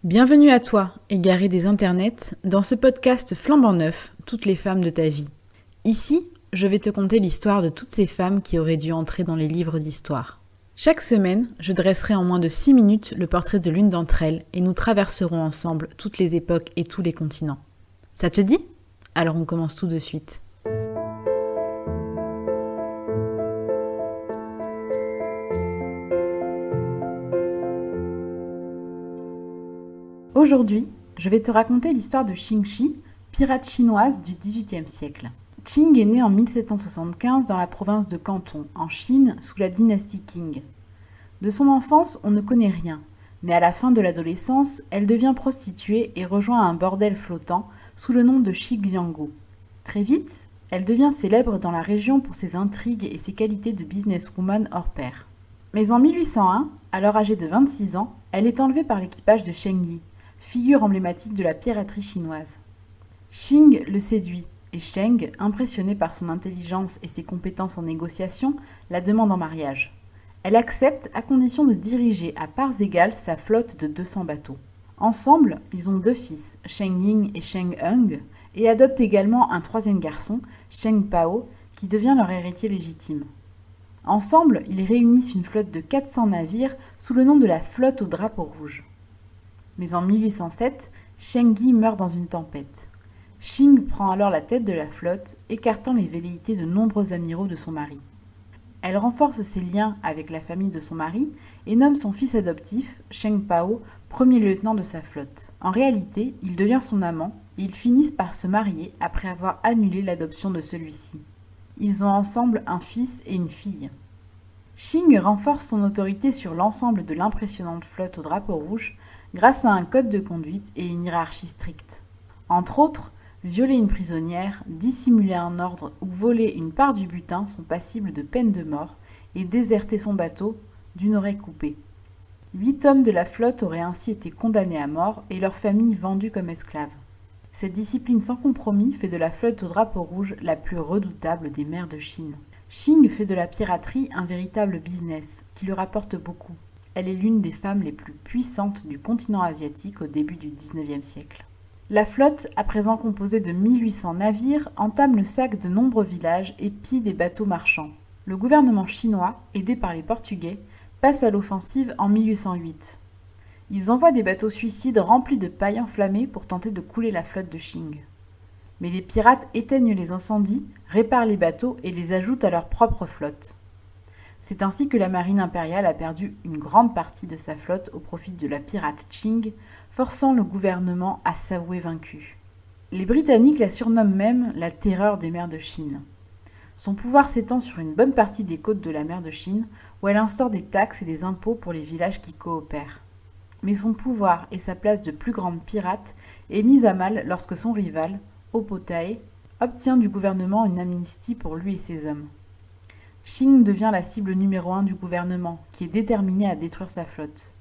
Bienvenue à toi, égaré des internets, dans ce podcast flambant neuf, toutes les femmes de ta vie. Ici, je vais te conter l'histoire de toutes ces femmes qui auraient dû entrer dans les livres d'histoire. Chaque semaine, je dresserai en moins de 6 minutes le portrait de l'une d'entre elles et nous traverserons ensemble toutes les époques et tous les continents. Ça te dit ? Alors on commence tout de suite. Aujourd'hui, je vais te raconter l'histoire de Qing Shi, pirate chinoise du XVIIIe siècle. Qing est née en 1775 dans la province de Canton, en Chine, sous la dynastie Qing. De son enfance, on ne connaît rien, mais à la fin de l'adolescence, elle devient prostituée et rejoint un bordel flottant sous le nom de Shijiangou. Très vite, elle devient célèbre dans la région pour ses intrigues et ses qualités de businesswoman hors pair. Mais en 1801, alors âgée de 26 ans, elle est enlevée par l'équipage de Sheng Yi, figure emblématique de la piraterie chinoise. Qing le séduit, et Sheng, impressionné par son intelligence et ses compétences en négociation, la demande en mariage. Elle accepte à condition de diriger à parts égales sa flotte de 200 bateaux. Ensemble, ils ont 2 fils, Sheng Ying et Sheng Heng, et adoptent également un 3e garçon, Sheng Pao, qui devient leur héritier légitime. Ensemble, ils réunissent une flotte de 400 navires sous le nom de la flotte au drapeau rouge. Mais en 1807, Sheng Yi meurt dans une tempête. Qing prend alors la tête de la flotte, écartant les velléités de nombreux amiraux de son mari. Elle renforce ses liens avec la famille de son mari et nomme son fils adoptif, Sheng Pao, premier lieutenant de sa flotte. En réalité, il devient son amant et ils finissent par se marier après avoir annulé l'adoption de celui-ci. Ils ont ensemble un fils et une fille. Qing renforce son autorité sur l'ensemble de l'impressionnante flotte au drapeau rouge grâce à un code de conduite et une hiérarchie stricte. Entre autres, violer une prisonnière, dissimuler un ordre ou voler une part du butin sont passibles de peine de mort et déserter son bateau d'une oreille coupée. 8 hommes de la flotte auraient ainsi été condamnés à mort et leurs familles vendues comme esclaves. Cette discipline sans compromis fait de la flotte au drapeau rouge la plus redoutable des mers de Chine. Qing fait de la piraterie un véritable business qui lui rapporte beaucoup. Elle est l'une des femmes les plus puissantes du continent asiatique au début du XIXe siècle. La flotte, à présent composée de 1800 navires, entame le sac de nombreux villages et pille des bateaux marchands. Le gouvernement chinois, aidé par les Portugais, passe à l'offensive en 1808. Ils envoient des bateaux suicides remplis de paille enflammée pour tenter de couler la flotte de Qing. Mais les pirates éteignent les incendies, réparent les bateaux et les ajoutent à leur propre flotte. C'est ainsi que la marine impériale a perdu une grande partie de sa flotte au profit de la pirate Qing, forçant le gouvernement à s'avouer vaincu. Les Britanniques la surnomment même la terreur des mers de Chine. Son pouvoir s'étend sur une bonne partie des côtes de la mer de Chine, où elle instaure des taxes et des impôts pour les villages qui coopèrent. Mais son pouvoir et sa place de plus grande pirate est mise à mal lorsque son rival, Opotay, obtient du gouvernement une amnistie pour lui et ses hommes. Qing devient la cible numéro 1 du gouvernement, qui est déterminé à détruire sa flotte.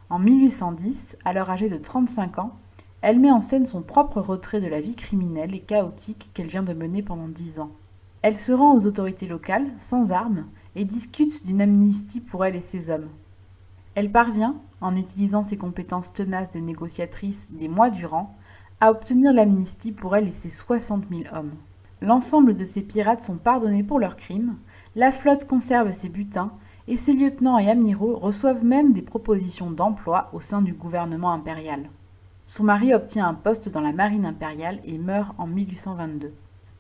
En 1810, alors âgée de 35 ans, elle met en scène son propre retrait de la vie criminelle et chaotique qu'elle vient de mener pendant 10 ans. Elle se rend aux autorités locales, sans armes, et discute d'une amnistie pour elle et ses hommes. Elle parvient, en utilisant ses compétences tenaces de négociatrice des mois durant, à obtenir l'amnistie pour elle et ses 60 000 hommes. L'ensemble de ces pirates sont pardonnés pour leurs crimes, la flotte conserve ses butins et ses lieutenants et amiraux reçoivent même des propositions d'emploi au sein du gouvernement impérial. Son mari obtient un poste dans la marine impériale et meurt en 1822.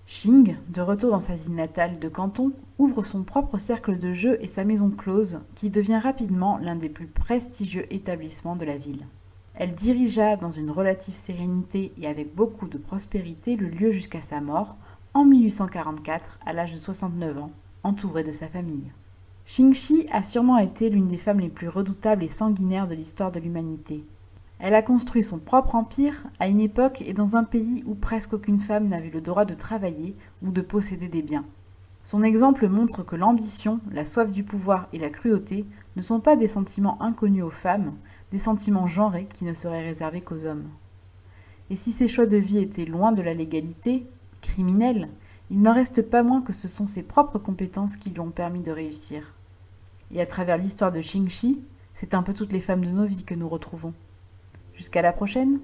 Qing, de retour dans sa ville natale de Canton, ouvre son propre cercle de jeu et sa maison close, qui devient rapidement l'un des plus prestigieux établissements de la ville. Elle dirigea dans une relative sérénité et avec beaucoup de prospérité le lieu jusqu'à sa mort, en 1844, à l'âge de 69 ans, entourée de sa famille. Qing Shi a sûrement été l'une des femmes les plus redoutables et sanguinaires de l'histoire de l'humanité. Elle a construit son propre empire à une époque et dans un pays où presque aucune femme n'avait le droit de travailler ou de posséder des biens. Son exemple montre que l'ambition, la soif du pouvoir et la cruauté ne sont pas des sentiments inconnus aux femmes, des sentiments genrés qui ne seraient réservés qu'aux hommes. Et si ses choix de vie étaient loin de la légalité, criminels, il n'en reste pas moins que ce sont ses propres compétences qui lui ont permis de réussir. Et à travers l'histoire de Qing Shi, c'est un peu toutes les femmes de nos vies que nous retrouvons. Jusqu'à la prochaine!